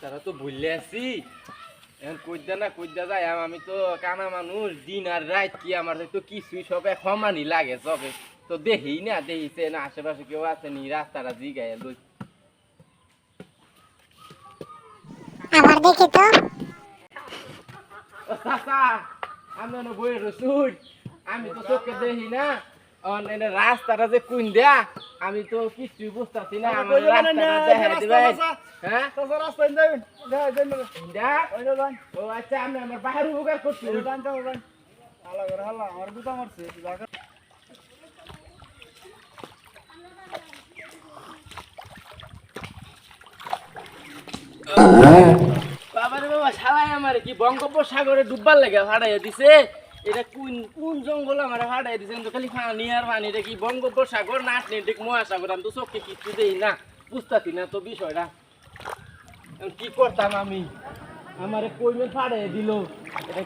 রাস্তাটা তো ভুলে আছি এখন কইদা যাই আমি তো কানা মানুষ দিন আর রাত কি আমার তো কিছুই সব সমানই লাগে সবে তো দেখি না দেখিছে না আশেপাশে কেউ আছে নি রাস্তাটা জিগায় লই আবার দেখি তো। ও চাচা আমি না বই রসুন আমি তো চোখে দেখি না অনেক রাস্তাটা যে কোন দেয়া আমি তো কিছুই বুঝতেছি না আমার রাস্তাটা দেখাই দিবে হ্যাঁ রাস্তা দেন দেখ ও আচ্ছা আমি আমার বাহির উপকার করছি হালা করে হালা আমার গুতা মারছে বাবারে বাবা শালাই আমার কি বঙ্গোপসাগরে ডুববার লাগে ফাড়াইয়া দিছে এটা কোন কোন জঙ্গল আমার ফাড়াইয়া দিছে তো খালি পানি আর পানি এটা কি বঙ্গোপসাগর না আটলান্টিক মহাসাগর আমি তো চোখে কিছু দেই না বুঝতাছি না তো বিষয়টা কি করতাম আমি আমারে কইমেল ফাড়াইয়া দিল এটা